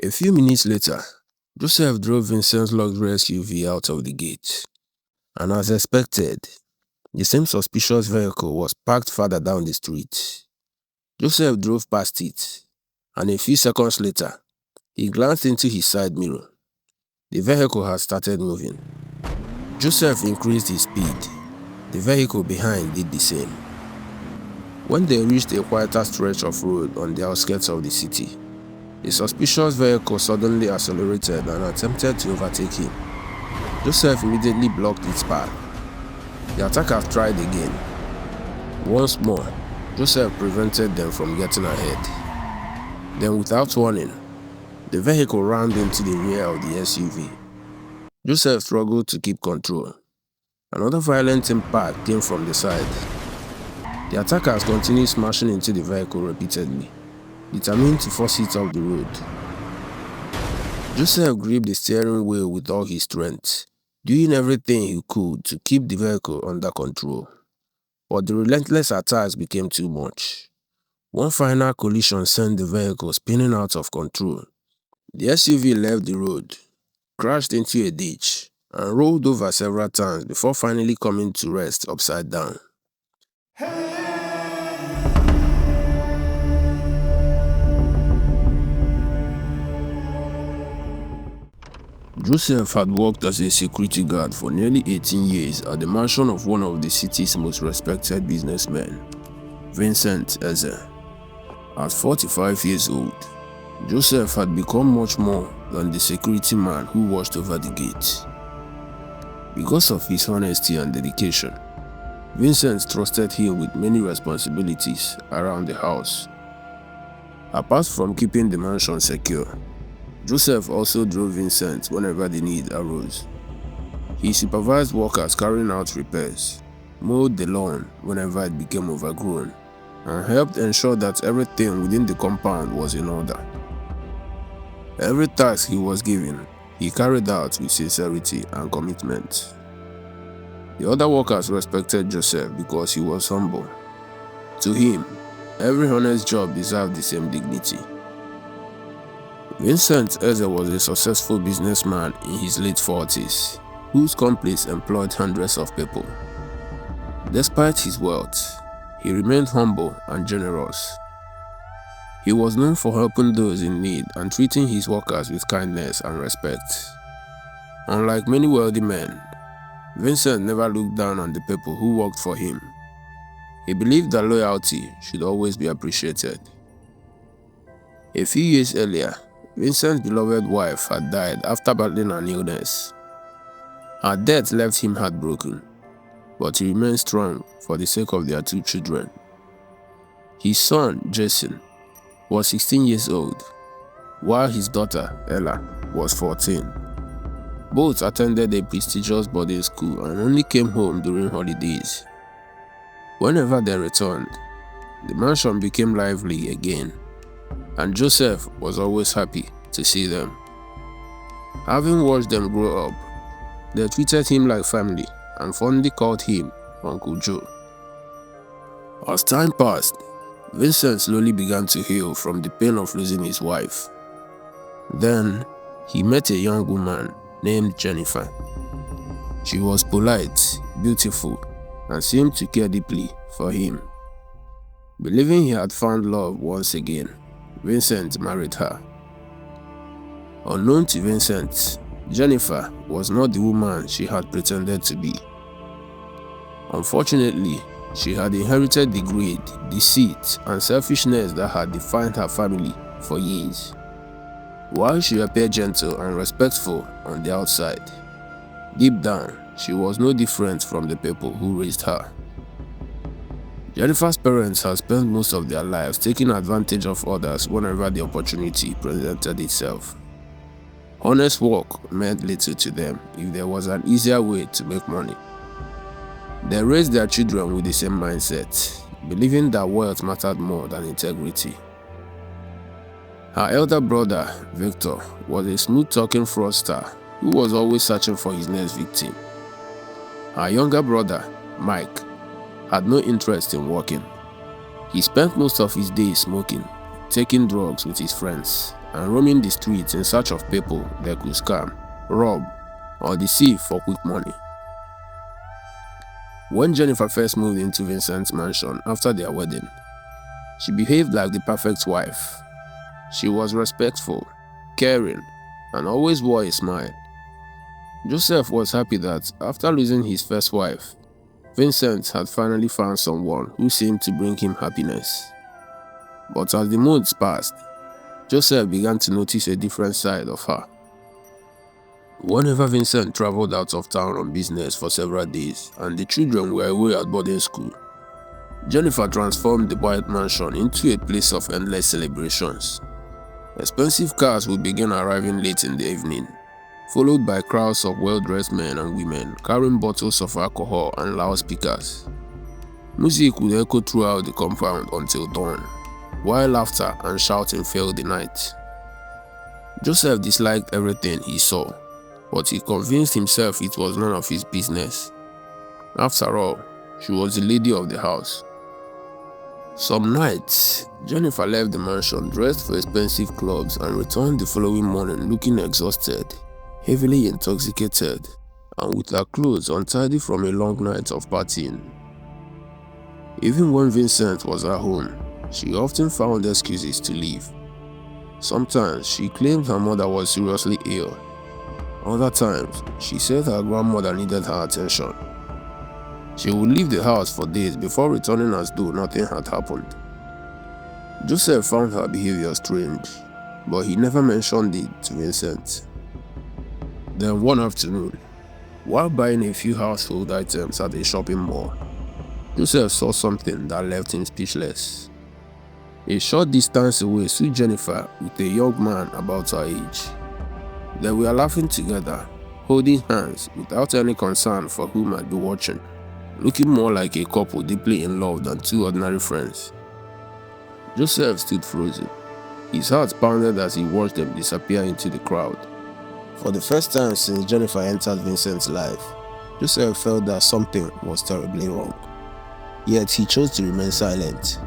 A few minutes later, Joseph drove Vincent's luxury SUV out of the gate. And as expected, the same suspicious vehicle was parked farther down the street. Joseph drove past it, and a few seconds later, he glanced into his side mirror. The vehicle had started moving. Joseph increased his speed. The vehicle behind did the same. When they reached a quieter stretch of road on the outskirts of the city, the suspicious vehicle suddenly accelerated and attempted to overtake him. Joseph immediately blocked its path. The attackers tried again. Once more, Joseph prevented them from getting ahead. Then, without warning, the vehicle rammed into the rear of the SUV. Joseph struggled to keep control. Another violent impact came from the side. The attackers continued smashing into the vehicle repeatedly, determined to force it off the road. Joseph gripped the steering wheel with all his strength, doing everything he could to keep the vehicle under control. But the relentless attacks became too much. One final collision sent the vehicle spinning out of control. The SUV left the road, crashed into a ditch, and rolled over several times before finally coming to rest upside down. Joseph had worked as a security guard for nearly 18 years at the mansion of one of the city's most respected businessmen, Vincent Eze. At 45 years old, Joseph had become much more than the security man who watched over the gate. Because of his honesty and dedication, Vincent trusted him with many responsibilities around the house. Apart from keeping the mansion secure, Joseph also drove Vincent whenever the need arose. He supervised workers carrying out repairs, mowed the lawn whenever it became overgrown, and helped ensure that everything within the compound was in order. Every task he was given, he carried out with sincerity and commitment. The other workers respected Joseph because he was humble. To him, every honest job deserved the same dignity. Vincent Eze was a successful businessman in his late 40s, whose companies employed hundreds of people. Despite his wealth, he remained humble and generous. He was known for helping those in need and treating his workers with kindness and respect. Unlike many wealthy men, Vincent never looked down on the people who worked for him. He believed that loyalty should always be appreciated. A few years earlier, Vincent's beloved wife had died after battling an illness. Her death left him heartbroken, but he remained strong for the sake of their two children. His son, Jason, was 16 years old, while his daughter, Ella, was 14. Both attended a prestigious boarding school and only came home during holidays. Whenever they returned, the mansion became lively again, and Joseph was always happy to see them. Having watched them grow up, they treated him like family and fondly called him Uncle Joe. As time passed, Vincent slowly began to heal from the pain of losing his wife. Then, he met a young woman named Jennifer. She was polite, beautiful, and seemed to care deeply for him. Believing he had found love once again, Vincent married her. Unknown to Vincent, Jennifer was not the woman she had pretended to be. Unfortunately, she had inherited the greed, deceit, and selfishness that had defined her family for years. While she appeared gentle and respectful on the outside, deep down, she was no different from the people who raised her. Jennifer's parents had spent most of their lives taking advantage of others whenever the opportunity presented itself. Honest work meant little to them if there was an easier way to make money. They raised their children with the same mindset, believing that wealth mattered more than integrity. Her elder brother, Victor, was a smooth-talking fraudster who was always searching for his next victim. Her younger brother, Mike, had no interest in working. He spent most of his days smoking, taking drugs with his friends, and roaming the streets in search of people they could scam, rob, or deceive for quick money. When Jennifer first moved into Vincent's mansion after their wedding, she behaved like the perfect wife. She was respectful, caring, and always wore a smile. Joseph was happy that after losing his first wife, Vincent had finally found someone who seemed to bring him happiness. But as the months passed, Joseph began to notice a different side of her. Whenever Vincent traveled out of town on business for several days and the children were away at boarding school, Jennifer transformed the quiet mansion into a place of endless celebrations. Expensive cars would begin arriving late in the evening, followed by crowds of well-dressed men and women carrying bottles of alcohol and loudspeakers. Music would echo throughout the compound until dawn, while laughter and shouting filled the night. Joseph disliked everything he saw, but he convinced himself it was none of his business. After all, she was the lady of the house. Some nights, Jennifer left the mansion dressed for expensive clubs and returned the following morning looking exhausted, heavily intoxicated, and with her clothes untidy from a long night of partying. Even when Vincent was at home, she often found excuses to leave. Sometimes she claimed her mother was seriously ill. Other times, she said her grandmother needed her attention. She would leave the house for days before returning as though nothing had happened. Joseph found her behavior strange, but he never mentioned it to Vincent. Then one afternoon, while buying a few household items at a shopping mall, Joseph saw something that left him speechless. A short distance away stood Jennifer with a young man about her age. They were laughing together, holding hands without any concern for who might be watching, looking more like a couple deeply in love than two ordinary friends. Joseph stood frozen. His heart pounded as he watched them disappear into the crowd. For the first time since Jennifer entered Vincent's life, Joseph felt that something was terribly wrong. Yet he chose to remain silent.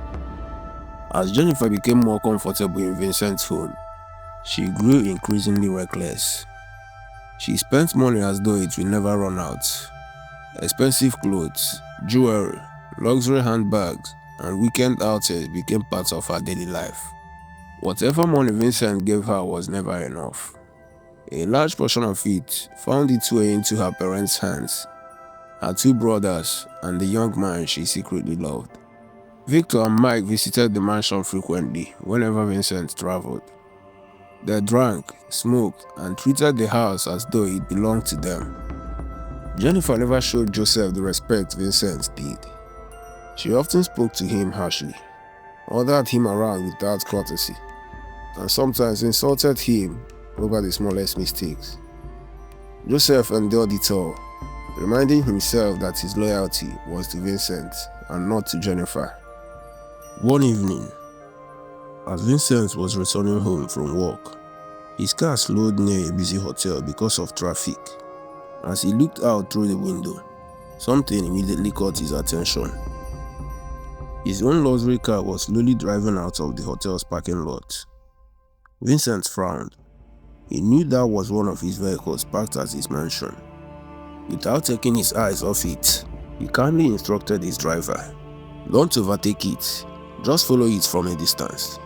As Jennifer became more comfortable in Vincent's home, she grew increasingly reckless. She spent money as though it would never run out. Expensive clothes, jewelry, luxury handbags, and weekend outings became part of her daily life. Whatever money Vincent gave her was never enough. A large portion of it found its way into her parents' hands, her two brothers, and the young man she secretly loved. Victor and Mike visited the mansion frequently whenever Vincent traveled. They drank, smoked, and treated the house as though it belonged to them. Jennifer never showed Joseph the respect Vincent did. She often spoke to him harshly, ordered him around without courtesy, and sometimes insulted him over the smallest mistakes. Joseph endured it all, reminding himself that his loyalty was to Vincent and not to Jennifer. One evening, as Vincent was returning home from work, his car slowed near a busy hotel because of traffic. As he looked out through the window, something immediately caught his attention. His own luxury car was slowly driving out of the hotel's parking lot. Vincent frowned. He knew that was one of his vehicles parked at his mansion. Without taking his eyes off it, he kindly instructed his driver, "Don't overtake it, just follow it from a distance."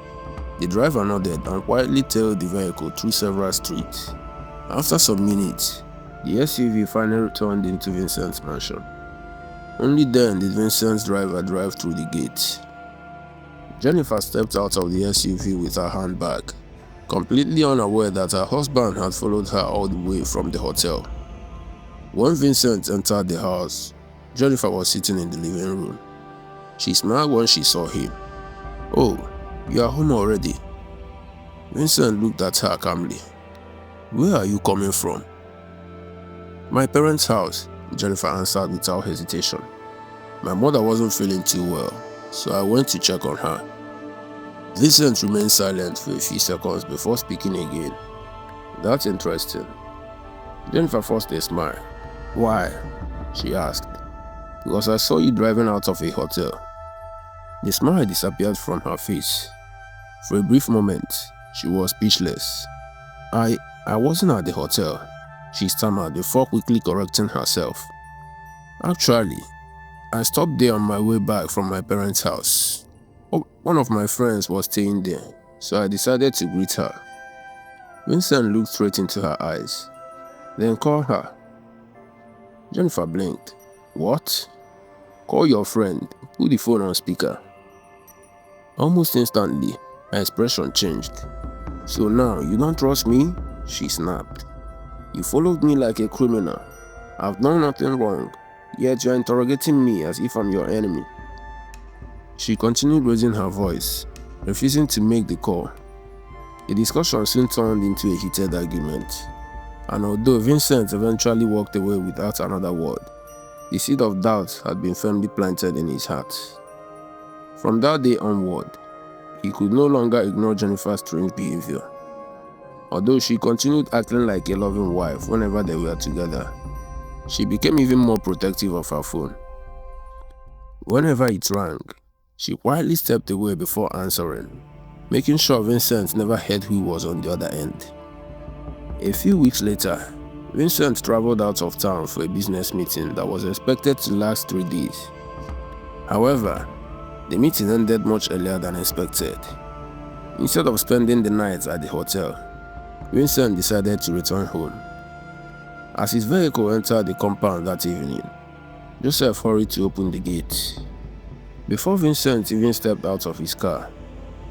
The driver nodded and quietly tailed the vehicle through several streets. After some minutes, the SUV finally returned into Vincent's mansion. Only then did Vincent's driver drive through the gate. Jennifer stepped out of the SUV with her handbag, completely unaware that her husband had followed her all the way from the hotel. When Vincent entered the house, Jennifer was sitting in the living room. She smiled when she saw him. "Oh, you are home already?" Vincent looked at her calmly. "Where are you coming from?" "My parents' house," Jennifer answered without hesitation. "My mother wasn't feeling too well, so I went to check on her." Vincent remained silent for a few seconds before speaking again. "That's interesting." Jennifer forced a smile. "Why?" she asked. "Because I saw you driving out of a hotel." The smile disappeared from her face. For a brief moment, She was speechless. I wasn't at the hotel, she stammered before quickly correcting herself. Actually, I stopped there on my way back from my parents' house. One of my friends was staying there, so I decided to greet her. Vincent looked straight into her eyes, then called her. Jennifer blinked. What? Call your friend. Put the phone on speaker. Almost instantly, her expression changed. So now, you don't trust me? She snapped. You followed me like a criminal. I've done nothing wrong, yet you're interrogating me as if I'm your enemy. She continued raising her voice, refusing to make the call. The discussion soon turned into a heated argument, and although Vincent eventually walked away without another word, the seed of doubt had been firmly planted in his heart. From that day onward, he could no longer ignore Jennifer's strange behavior. Although she continued acting like a loving wife whenever they were together, she became even more protective of her phone. Whenever it rang, she quietly stepped away before answering, making sure Vincent never heard who was on the other end. A few weeks later, Vincent traveled out of town for a business meeting that was expected to last 3 days. However, the meeting ended much earlier than expected. Instead of spending the night at the hotel, Vincent decided to return home. As his vehicle entered the compound that evening, Joseph hurried to open the gate. Before Vincent even stepped out of his car,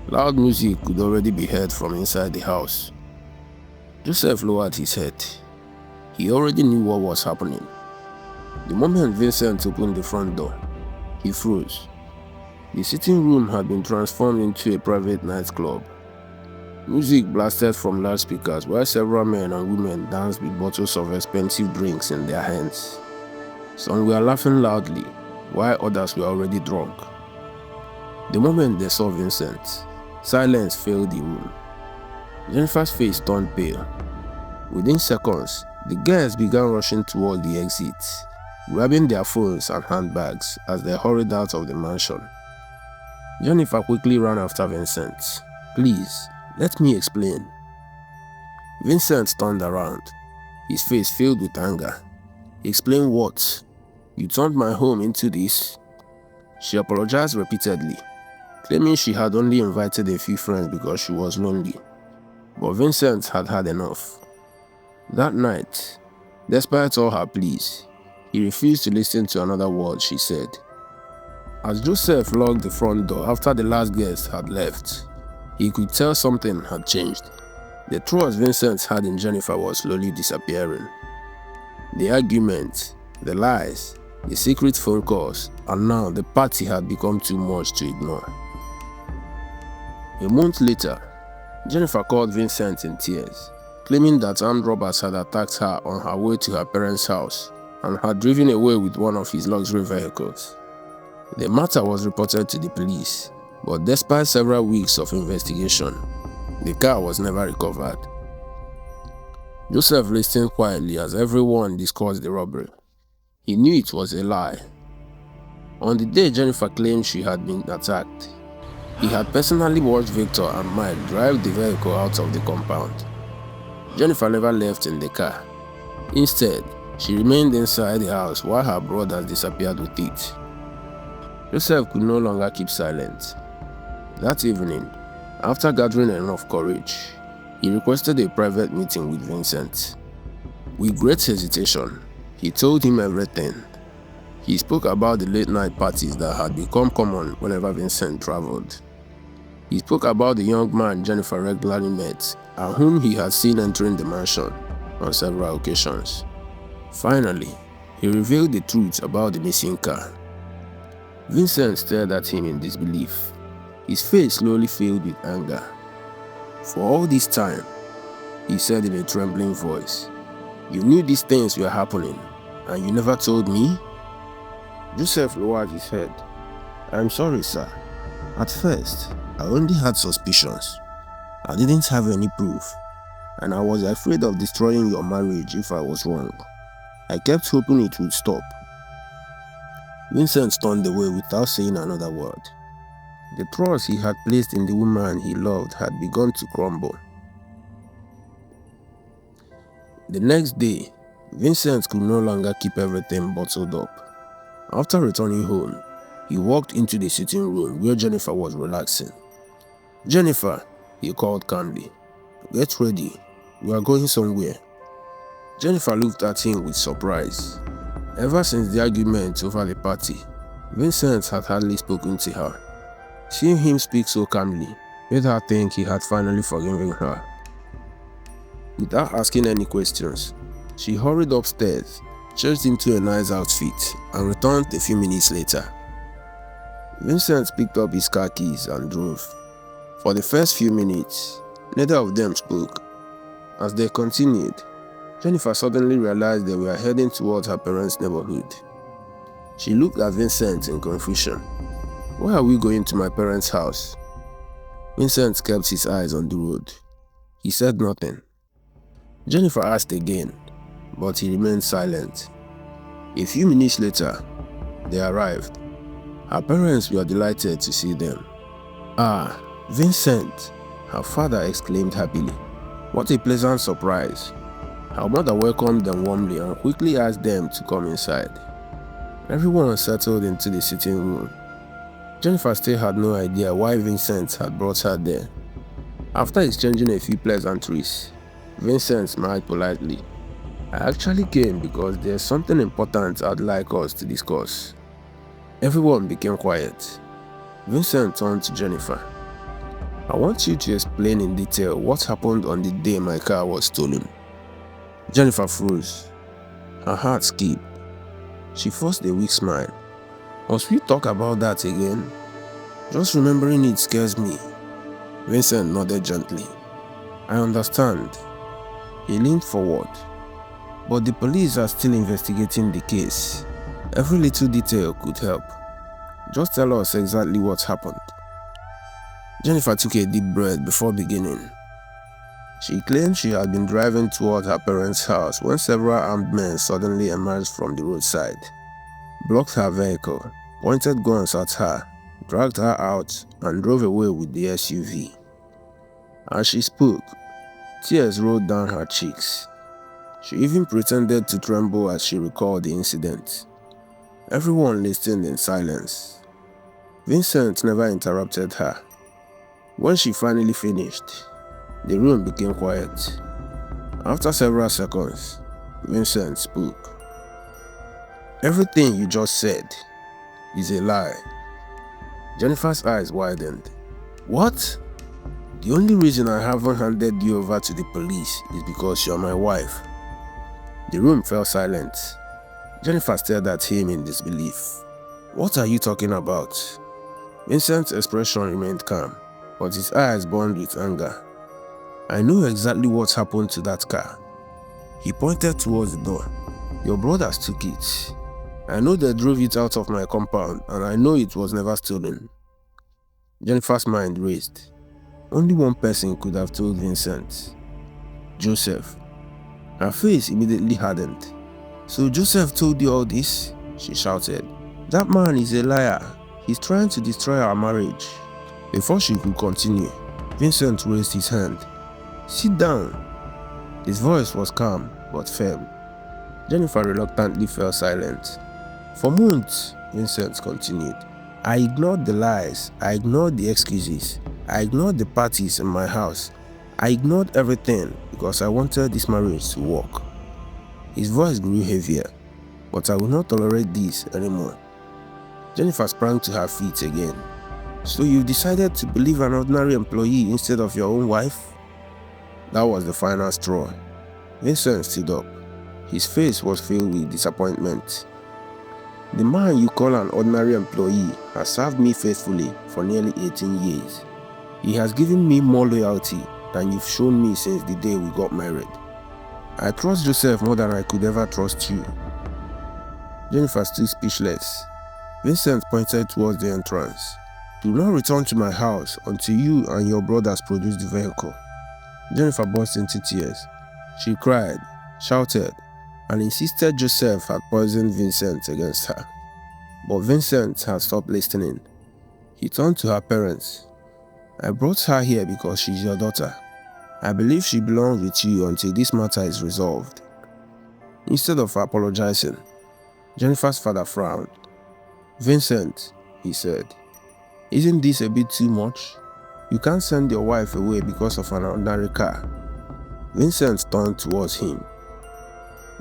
loud music could already be heard from inside the house. Joseph lowered his head. He already knew what was happening. The moment Vincent opened the front door, he froze. The sitting room had been transformed into a private nightclub. Music blasted from loudspeakers while several men and women danced with bottles of expensive drinks in their hands. Some were laughing loudly, while others were already drunk. The moment they saw Vincent, silence filled the room. Jennifer's face turned pale. Within seconds, the guests began rushing toward the exit, grabbing their phones and handbags as they hurried out of the mansion. Jennifer quickly ran after Vincent. Please, let me explain. Vincent turned around, his face filled with anger. Explain what? You turned my home into this? She apologized repeatedly, claiming she had only invited a few friends because she was lonely. But Vincent had had enough. That night, despite all her pleas, he refused to listen to another word she said. As Joseph locked the front door after the last guest had left, he could tell something had changed. The trust Vincent had in Jennifer was slowly disappearing. The argument, the lies, the secret phone calls, and now the party had become too much to ignore. A month later, Jennifer called Vincent in tears, claiming that armed robbers had attacked her on her way to her parents' house and had driven away with one of his luxury vehicles. The matter was reported to the police, but despite several weeks of investigation, the car was never recovered. Joseph listened quietly as everyone discussed the robbery. He knew it was a lie. On the day Jennifer claimed she had been attacked, he had personally watched Victor and Mike drive the vehicle out of the compound. Jennifer never left in the car. Instead, she remained inside the house while her brothers disappeared with it. Joseph could no longer keep silent. That evening, after gathering enough courage, he requested a private meeting with Vincent. With great hesitation, he told him everything. He spoke about the late-night parties that had become common whenever Vincent traveled. He spoke about the young man Jennifer regularly met and whom he had seen entering the mansion on several occasions. Finally, he revealed the truth about the missing car. Vincent stared at him in disbelief, his face slowly filled with anger. For all this time, he said in a trembling voice, you knew these things were happening, and you never told me? Joseph lowered his head. I'm sorry, sir. At first, I only had suspicions. I didn't have any proof, and I was afraid of destroying your marriage if I was wrong. I kept hoping it would stop. Vincent turned away without saying another word. The trust he had placed in the woman he loved had begun to crumble. The next day, Vincent could no longer keep everything bottled up. After returning home, he walked into the sitting room where Jennifer was relaxing. "Jennifer," he called calmly, "get ready. We are going somewhere." Jennifer looked at him with surprise. Ever since the argument over the party, Vincent had hardly spoken to her. Seeing him speak so calmly made her think he had finally forgiven her. Without asking any questions, she hurried upstairs, changed into a nice outfit, and returned a few minutes later. Vincent picked up his car keys and drove. For the first few minutes, neither of them spoke. As they continued, Jennifer suddenly realized they were heading towards her parents' neighborhood. She looked at Vincent in confusion. "Why are we going to my parents' house?" Vincent kept his eyes on the road. He said nothing. Jennifer asked again, but he remained silent. A few minutes later, they arrived. Her parents were delighted to see them. "Ah, Vincent!" her father exclaimed happily. "What a pleasant surprise." Her mother welcomed them warmly and quickly asked them to come inside. Everyone settled into the sitting room. Jennifer still had no idea why Vincent had brought her there. After exchanging a few pleasantries, Vincent smiled politely. "I actually came because there's something important I'd like us to discuss." Everyone became quiet. Vincent turned to Jennifer. "I want you to explain in detail what happened on the day my car was stolen." Jennifer froze. Her heart skipped. She forced a weak smile. "Must we talk about that again? Just remembering it scares me." Vincent nodded gently. "I understand." He leaned forward. "But the police are still investigating the case. Every little detail could help. Just tell us exactly what happened." Jennifer took a deep breath before beginning. She claimed she had been driving toward her parents' house when several armed men suddenly emerged from the roadside, blocked her vehicle, pointed guns at her, dragged her out, and drove away with the SUV. As she spoke, tears rolled down her cheeks. She even pretended to tremble as she recalled the incident. Everyone listened in silence. Vincent never interrupted her. When she finally finished, the room became quiet. After several seconds, Vincent spoke. "Everything you just said is a lie." Jennifer's eyes widened. "What? The only reason I haven't handed you over to the police is because you're my wife." The room fell silent. Jennifer stared at him in disbelief. "What are you talking about?" Vincent's expression remained calm, but his eyes burned with anger. "I know exactly what happened to that car." He pointed towards the door. "Your brothers took it. I know they drove it out of my compound, and I know it was never stolen." Jennifer's mind raced. Only one person could have told Vincent. Joseph. Her face immediately hardened. "So Joseph told you all this?" she shouted. "That man is a liar. He's trying to destroy our marriage." Before she could continue, Vincent raised his hand. "Sit down." His voice was calm but firm. Jennifer reluctantly fell silent. "For months," Vincent continued, "I ignored the lies, I ignored the excuses, I ignored the parties in my house. I ignored everything because I wanted this marriage to work." His voice grew heavier. "But I will not tolerate this anymore." Jennifer sprang to her feet again. "So you decided to believe an ordinary employee instead of your own wife?" That was the final straw. Vincent stood up. His face was filled with disappointment. "The man you call an ordinary employee has served me faithfully for nearly 18 years. He has given me more loyalty than you've shown me since the day we got married. I trust Joseph more than I could ever trust you." Jennifer stood speechless. Vincent pointed towards the entrance. "Do not return to my house until you and your brothers produce the vehicle." Jennifer burst into tears. She cried, shouted, and insisted Joseph had poisoned Vincent against her. But Vincent had stopped listening. He turned to her parents. "I brought her here because she's your daughter. I believe she belongs with you until this matter is resolved." Instead of apologizing, Jennifer's father frowned. "Vincent," he said, "isn't this a bit too much? You can't send your wife away because of an ordinary car." Vincent turned towards him.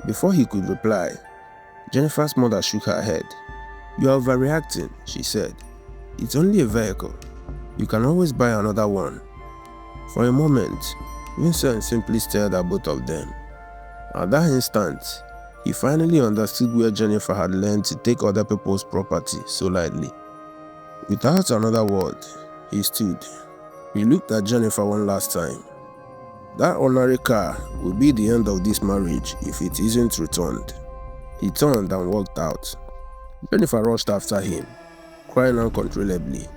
Before he could reply, Jennifer's mother shook her head. "You are overreacting," she said. "It's only a vehicle. You can always buy another one." For a moment, Vincent simply stared at both of them. At that instant, he finally understood where Jennifer had learned to take other people's property so lightly. Without another word, he stood. He looked at Jennifer one last time. That ordinary car will be the end of this marriage if it isn't returned. He turned and walked out. Jennifer rushed after him, crying uncontrollably.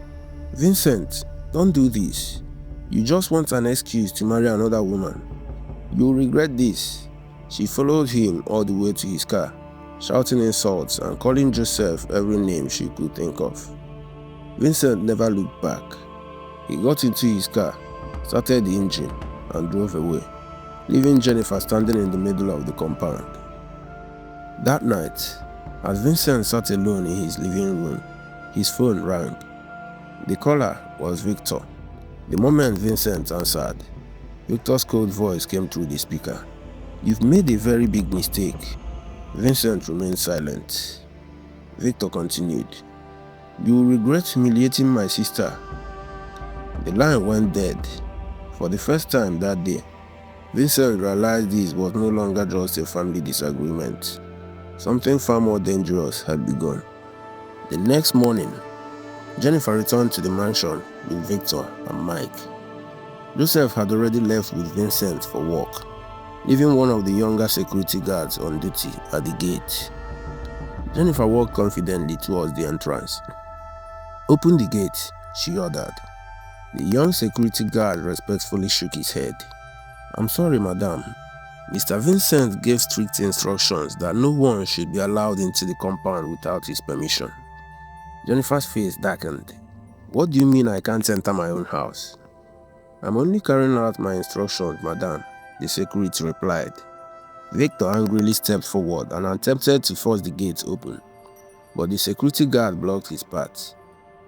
"Vincent, don't do this. You just want an excuse to marry another woman. You'll regret this." She followed him all the way to his car, shouting insults and calling Joseph every name she could think of. Vincent never looked back. He got into his car, started the engine, and drove away, leaving Jennifer standing in the middle of the compound. That night, as Vincent sat alone in his living room, his phone rang. The caller was Victor. The moment Vincent answered, Victor's cold voice came through the speaker. "You've made a very big mistake." Vincent remained silent. Victor continued, "You will regret humiliating my sister." The line went dead. For the first time that day, Vincent realized this was no longer just a family disagreement. Something far more dangerous had begun. The next morning, Jennifer returned to the mansion with Victor and Mike. Joseph had already left with Vincent for work, leaving one of the younger security guards on duty at the gate. Jennifer walked confidently towards the entrance. "Open the gate," she ordered. The young security guard respectfully shook his head. "I'm sorry, madam. Mr. Vincent gave strict instructions that no one should be allowed into the compound without his permission." Jennifer's face darkened. "What do you mean I can't enter my own house?" "I'm only carrying out my instructions, madam," the security replied. Victor angrily stepped forward and attempted to force the gate open, but the security guard blocked his path.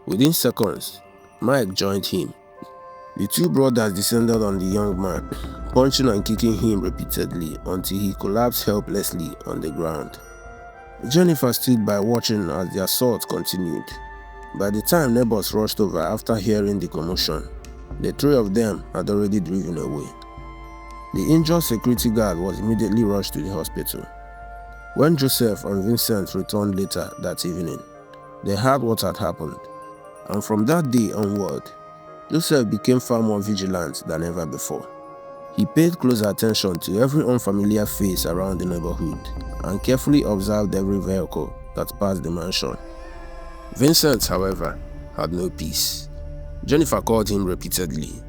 Within seconds, Mike joined him. The two brothers descended on the young man, punching and kicking him repeatedly until he collapsed helplessly on the ground. Jennifer stood by watching as the assault continued. By the time neighbors rushed over after hearing the commotion, the three of them had already driven away. The injured security guard was immediately rushed to the hospital. When Joseph and Vincent returned later that evening, they heard what had happened, and from that day onward, Joseph became far more vigilant than ever before. He paid close attention to every unfamiliar face around the neighborhood and carefully observed every vehicle that passed the mansion. Vincent, however, had no peace. Jennifer called him repeatedly,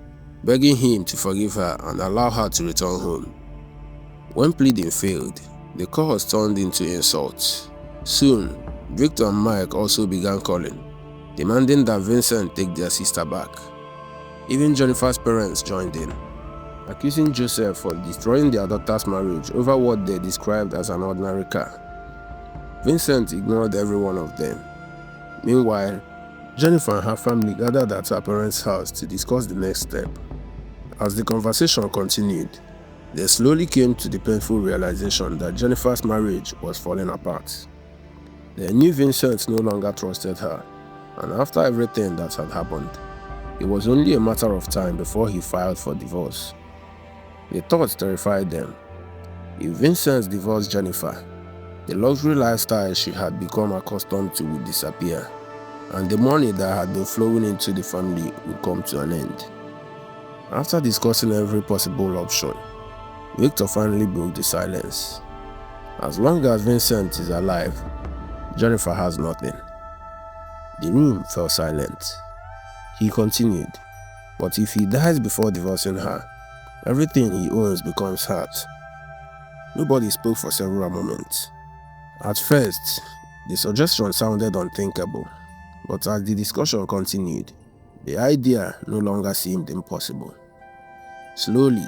begging him to forgive her and allow her to return home. When pleading failed, the calls turned into insults. Soon, Victor and Mike also began calling, demanding that Vincent take their sister back. Even Jennifer's parents joined in, accusing Joseph for destroying their daughter's marriage over what they described as an ordinary car. Vincent ignored every one of them. Meanwhile, Jennifer and her family gathered at her parents' house to discuss the next step. As the conversation continued, they slowly came to the painful realization that Jennifer's marriage was falling apart. They knew Vincent no longer trusted her, and after everything that had happened, it was only a matter of time before he filed for divorce. The thought terrified them. If Vincent divorced Jennifer, the luxury lifestyle she had become accustomed to would disappear, and the money that had been flowing into the family would come to an end. After discussing every possible option, Victor finally broke the silence. "As long as Vincent is alive, Jennifer has nothing." The room fell silent. He continued, "But if he dies before divorcing her, everything he owns becomes hers." Nobody spoke for several moments. At first, the suggestion sounded unthinkable. But as the discussion continued, the idea no longer seemed impossible. Slowly,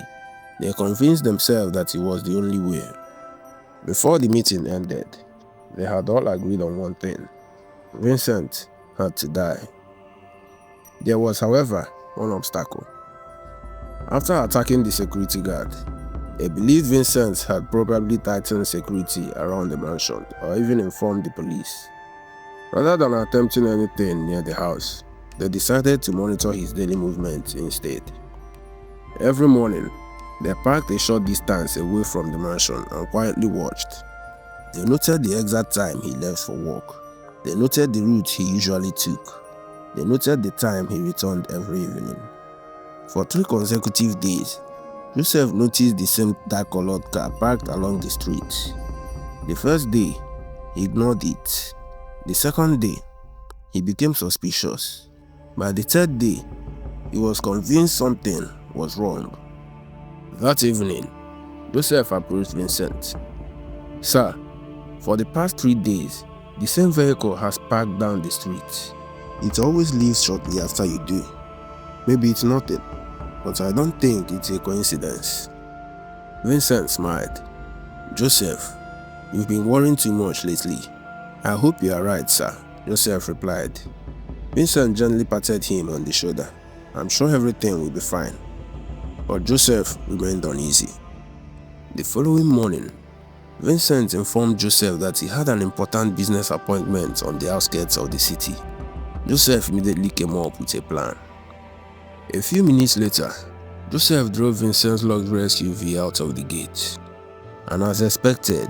they convinced themselves that it was the only way. Before the meeting ended, they had all agreed on one thing: Vincent had to die. There was, however, one obstacle. After attacking the security guard, they believed Vincent had probably tightened security around the mansion or even informed the police. Rather than attempting anything near the house, they decided to monitor his daily movements instead. Every morning, they parked a short distance away from the mansion and quietly watched. They noted the exact time he left for work. They noted the route he usually took. They noted the time he returned every evening. For 3 consecutive days, Joseph noticed the same dark-colored car parked along the street. The first day, he ignored it. The second day, he became suspicious. By the third day, he was convinced something was wrong. That evening, Joseph approached Vincent. "Sir, for the past 3 days, the same vehicle has parked down the street. It always leaves shortly after you do. Maybe it's nothing, but I don't think it's a coincidence." Vincent smiled. "Joseph, you've been worrying too much lately." "I hope you are right, sir," Joseph replied. Vincent gently patted him on the shoulder. "I'm sure everything will be fine." But Joseph remained uneasy. The following morning, Vincent informed Joseph that he had an important business appointment on the outskirts of the city. Joseph immediately came up with a plan. A few minutes later, Joseph drove Vincent's luxury SUV out of the gate. And as expected,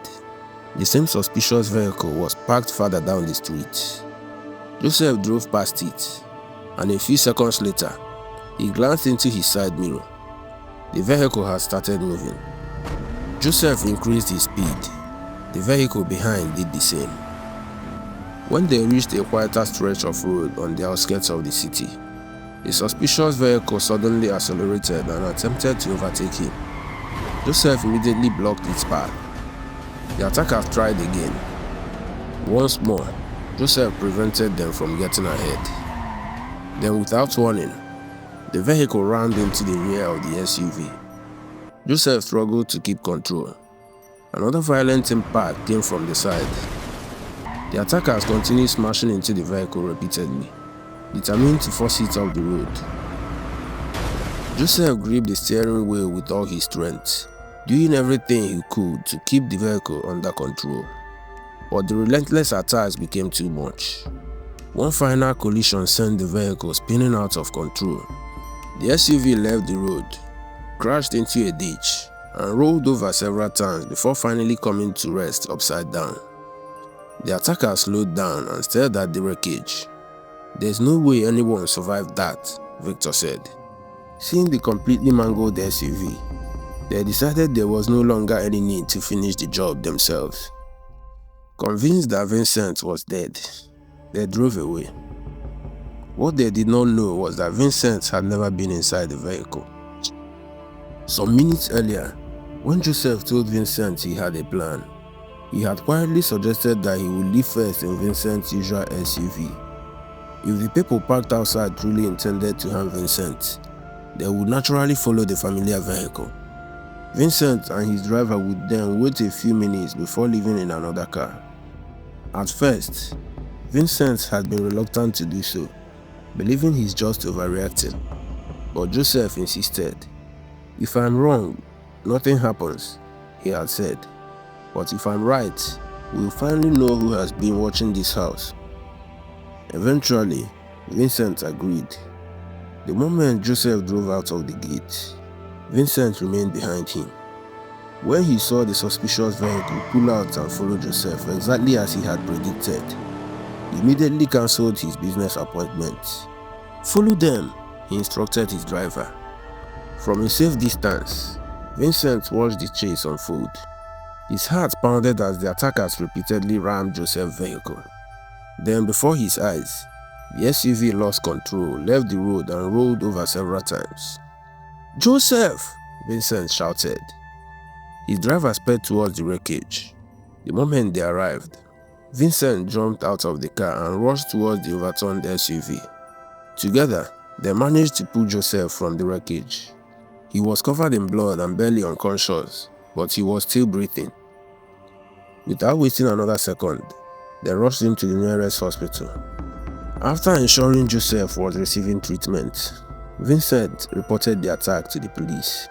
the same suspicious vehicle was parked further down the street. Joseph drove past it, and a few seconds later, he glanced into his side mirror. The vehicle had started moving. Joseph increased his speed. The vehicle behind did the same. When they reached a quieter stretch of road on the outskirts of the city, the suspicious vehicle suddenly accelerated and attempted to overtake him. Joseph immediately blocked its path. The attackers tried again. Once more, Joseph prevented them from getting ahead. Then, without warning, the vehicle rammed into the rear of the SUV. Joseph struggled to keep control. Another violent impact came from the side. The attackers continued smashing into the vehicle repeatedly, determined to force it off the road. Joseph gripped the steering wheel with all his strength, doing everything he could to keep the vehicle under control. But the relentless attacks became too much. One final collision sent the vehicle spinning out of control. The SUV left the road, crashed into a ditch, and rolled over several times before finally coming to rest upside down. The attacker slowed down and stared at the wreckage. "There's no way anyone survived that," Victor said. Seeing the completely mangled SUV, they decided there was no longer any need to finish the job themselves. Convinced that Vincent was dead, they drove away. What they did not know was that Vincent had never been inside the vehicle. Some minutes earlier, when Joseph told Vincent he had a plan, he had quietly suggested that he would leave first in Vincent's usual SUV. If the people parked outside truly intended to harm Vincent, they would naturally follow the familiar vehicle. Vincent and his driver would then wait a few minutes before leaving in another car. At first, Vincent had been reluctant to do so, believing he's just overreacting. But Joseph insisted. "If I'm wrong, nothing happens," he had said. "But if I'm right, we'll finally know who has been watching this house." Eventually, Vincent agreed. The moment Joseph drove out of the gate, Vincent remained behind him. When he saw the suspicious vehicle pull out and follow Joseph exactly as he had predicted, he immediately cancelled his business appointment. "Follow them," he instructed his driver. From a safe distance, Vincent watched the chase unfold. His heart pounded as the attackers repeatedly rammed Joseph's vehicle. Then, before his eyes, the SUV lost control, left the road, and rolled over several times. "Joseph!" Vincent shouted. His driver sped towards the wreckage. The moment they arrived, Vincent jumped out of the car and rushed towards the overturned SUV. Together, they managed to pull Joseph from the wreckage. He was covered in blood and barely unconscious, but he was still breathing. Without waiting another second, they rushed him to the nearest hospital. After ensuring Joseph was receiving treatment, Vincent reported the attack to the police.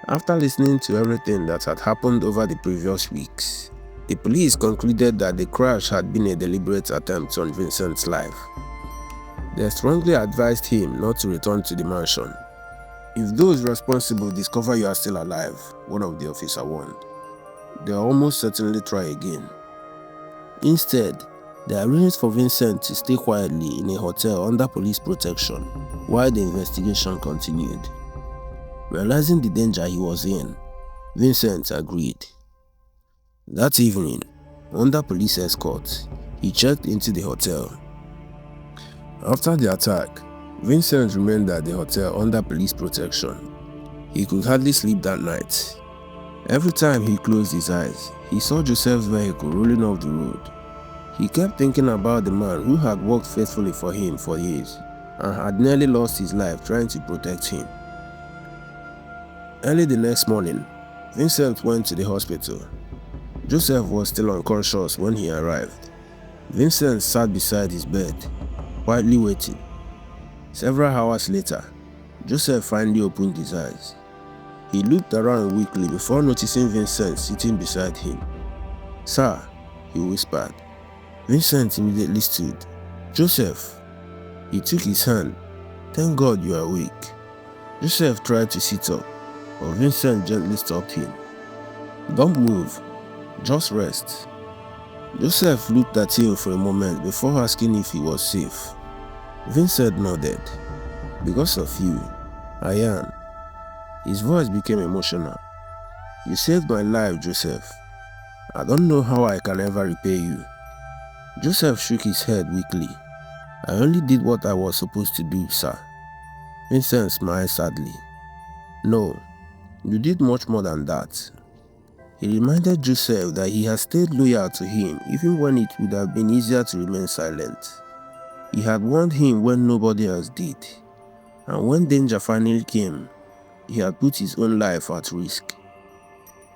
After listening to everything that had happened over the previous weeks, the police concluded that the crash had been a deliberate attempt on Vincent's life. They strongly advised him not to return to the mansion. "If those responsible discover you are still alive," one of the officers warned, "they'll almost certainly try again." Instead, they arranged for Vincent to stay quietly in a hotel under police protection while the investigation continued. Realizing the danger he was in, Vincent agreed. That evening, under police escort, he checked into the hotel. After the attack, Vincent remained at the hotel under police protection. He could hardly sleep that night. Every time he closed his eyes, he saw Joseph's vehicle rolling off the road. He kept thinking about the man who had worked faithfully for him for years and had nearly lost his life trying to protect him. Early the next morning, Vincent went to the hospital. Joseph was still unconscious when he arrived. Vincent sat beside his bed, quietly waiting. Several hours later, Joseph finally opened his eyes. He looked around weakly before noticing Vincent sitting beside him. "Sir," he whispered. Vincent immediately stood. "Joseph." He took his hand. "Thank God you are awake." Joseph tried to sit up, but Vincent gently stopped him. "Don't move. Just rest." Joseph looked at him for a moment before asking if he was safe. Vincent nodded. "Because of you, I am." His voice became emotional. "You saved my life, Joseph. I don't know how I can ever repay you." Joseph shook his head weakly. "I only did what I was supposed to do, sir." Vincent smiled sadly. "No, you did much more than that." He reminded Joseph that he had stayed loyal to him even when it would have been easier to remain silent. He had warned him when nobody else did, and when danger finally came, he had put his own life at risk.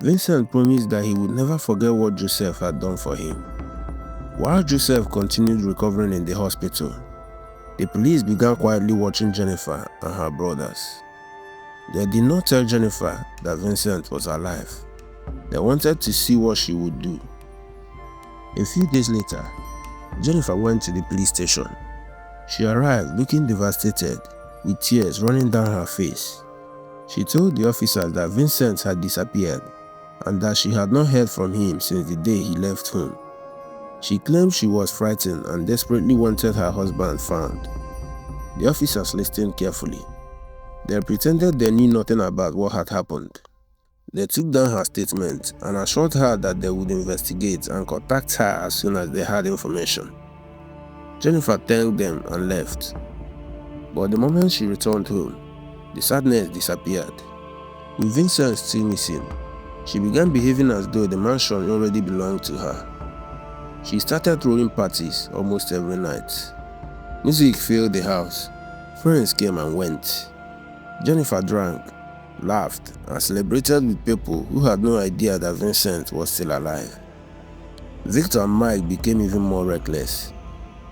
Vincent promised that he would never forget what Joseph had done for him. While Joseph continued recovering in the hospital, the police began quietly watching Jennifer and her brothers. They did not tell Jennifer that Vincent was alive. They wanted to see what she would do. A few days later, Jennifer went to the police station. She arrived looking devastated, with tears running down her face. She told the officers that Vincent had disappeared and that she had not heard from him since the day he left home. She claimed she was frightened and desperately wanted her husband found. The officers listened carefully. They pretended they knew nothing about what had happened. They took down her statement and assured her that they would investigate and contact her as soon as they had information. Jennifer thanked them and left. But the moment she returned home, the sadness disappeared. With Vincent still missing, she began behaving as though the mansion already belonged to her. She started throwing parties almost every night. Music filled the house. Friends came and went. Jennifer drank, laughed, and celebrated with people who had no idea that Vincent was still alive. Victor and Mike became even more reckless.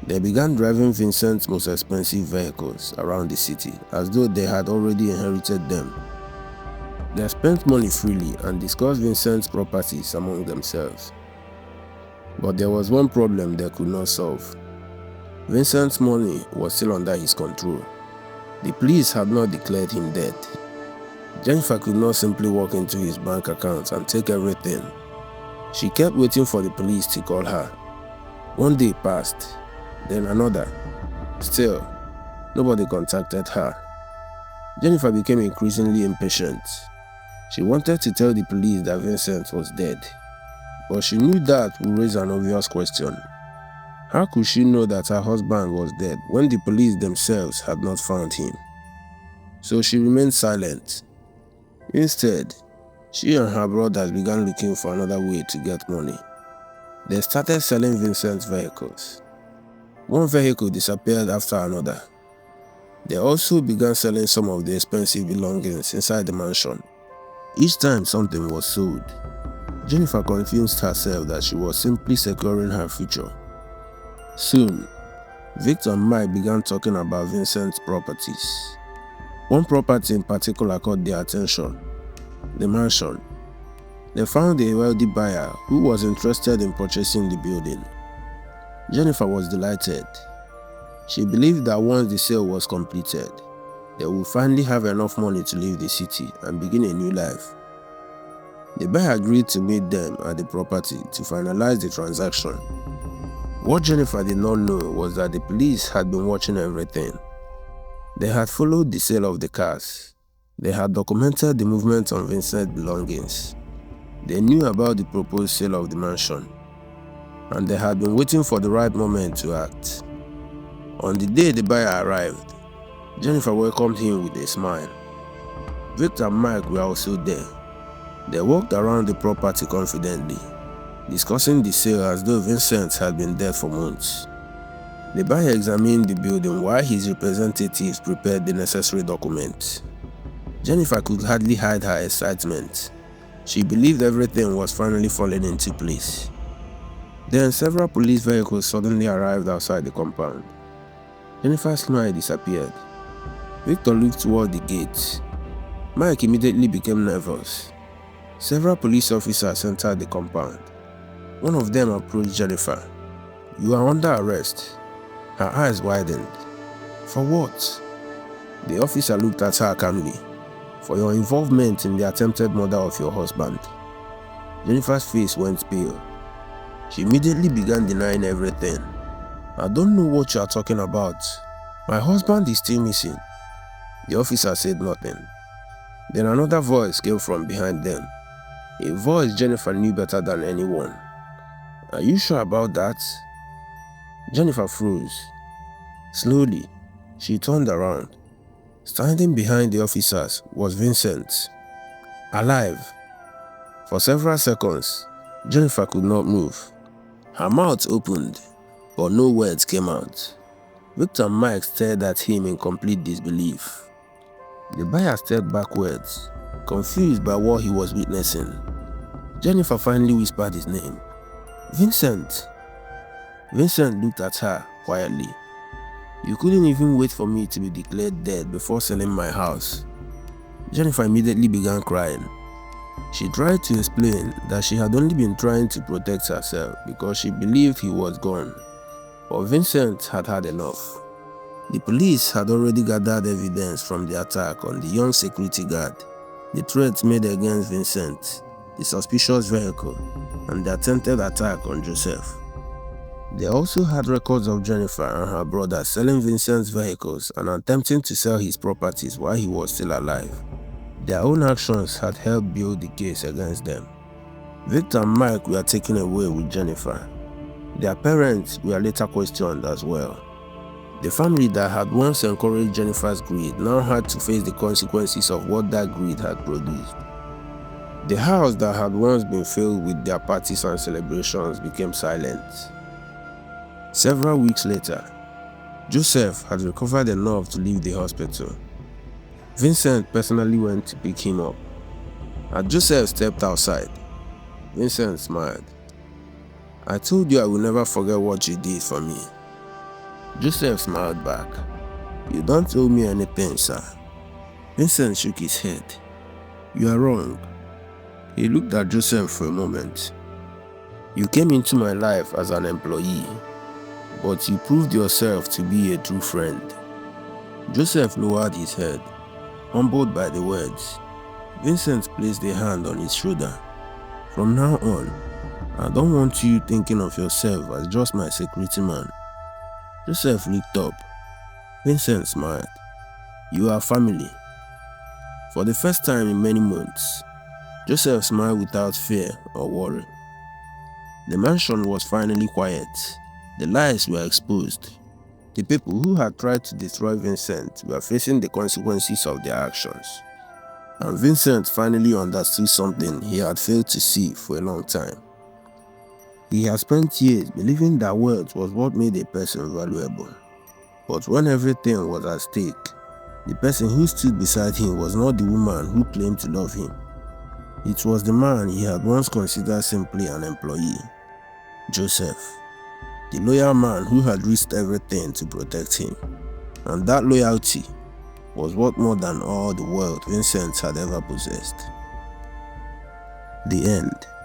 They began driving Vincent's most expensive vehicles around the city as though they had already inherited them. They spent money freely and discussed Vincent's properties among themselves. But there was one problem they could not solve. Vincent's money was still under his control. The police had not declared him dead. Jennifer could not simply walk into his bank account and take everything. She kept waiting for the police to call her. One day passed, then another. Still, nobody contacted her. Jennifer became increasingly impatient. She wanted to tell the police that Vincent was dead, but she knew that would raise an obvious question. How could she know that her husband was dead when the police themselves had not found him? So she remained silent. Instead, she and her brothers began looking for another way to get money. They started selling Vincent's vehicles. One vehicle disappeared after another. They also began selling some of the expensive belongings inside the mansion. Each time something was sold, Jennifer convinced herself that she was simply securing her future. Soon, Victor and Mike began talking about Vincent's properties. One property in particular caught their attention: the mansion. They found a wealthy buyer who was interested in purchasing the building. Jennifer was delighted. She believed that once the sale was completed, they would finally have enough money to leave the city and begin a new life. The buyer agreed to meet them at the property to finalize the transaction. What Jennifer did not know was that the police had been watching everything. They had followed the sale of the cars. They had documented the movement of Vincent's belongings. They knew about the proposed sale of the mansion, and they had been waiting for the right moment to act. On the day the buyer arrived, Jennifer welcomed him with a smile. Victor and Mike were also there. They walked around the property confidently, discussing the sale as though Vincent had been dead for months. The buyer examined the building while his representatives prepared the necessary documents. Jennifer could hardly hide her excitement. She believed everything was finally falling into place. Then several police vehicles suddenly arrived outside the compound. Jennifer's smile disappeared. Victor looked toward the gate. Mike immediately became nervous. Several police officers entered the compound. One of them approached Jennifer. "You are under arrest." Her eyes widened. "For what?" The officer looked at her calmly. "For your involvement in the attempted murder of your husband." Jennifer's face went pale. She immediately began denying everything. "I don't know what you are talking about. My husband is still missing." The officer said nothing. Then another voice came from behind them. A voice Jennifer knew better than anyone. "Are you sure about that?" Jennifer froze. Slowly, she turned around. Standing behind the officers was Vincent, alive. For several seconds, Jennifer could not move. Her mouth opened, but no words came out. Victor and Mike stared at him in complete disbelief. The buyer stepped backwards, confused by what he was witnessing. Jennifer finally whispered his name. "Vincent." Vincent looked at her quietly. "You couldn't even wait for me to be declared dead before selling my house." Jennifer immediately began crying. She tried to explain that she had only been trying to protect herself because she believed he was gone. But Vincent had had enough. The police had already gathered evidence from the attack on the young security guard, the threats made against Vincent, the suspicious vehicle, and the attempted attack on Joseph. They also had records of Jennifer and her brother selling Vincent's vehicles and attempting to sell his properties while he was still alive. Their own actions had helped build the case against them. Victor and Mike were taken away with Jennifer. Their parents were later questioned as well. The family that had once encouraged Jennifer's greed now had to face the consequences of what that greed had produced. The house that had once been filled with their parties and celebrations became silent. Several weeks later, Joseph had recovered enough to leave the hospital. Vincent personally went to pick him up. As Joseph stepped outside, Vincent smiled. "I told you I will never forget what you did for me." Joseph smiled back. "You don't owe me anything, sir." Vincent shook his head. "You are wrong." He looked at Joseph for a moment. "You came into my life as an employee, but you proved yourself to be a true friend." Joseph lowered his head, humbled by the words. Vincent placed a hand on his shoulder. "From now on, I don't want you thinking of yourself as just my security man." Joseph looked up. Vincent smiled. "You are family." For the first time in many months, Joseph smiled without fear or worry. The mansion was finally quiet. The lies were exposed. The people who had tried to destroy Vincent were facing the consequences of their actions. And Vincent finally understood something he had failed to see for a long time. He had spent years believing that wealth was what made a person valuable. But when everything was at stake, the person who stood beside him was not the woman who claimed to love him. It was the man he had once considered simply an employee, Joseph, the loyal man who had risked everything to protect him. And that loyalty was worth more than all the wealth Vincent had ever possessed. The end.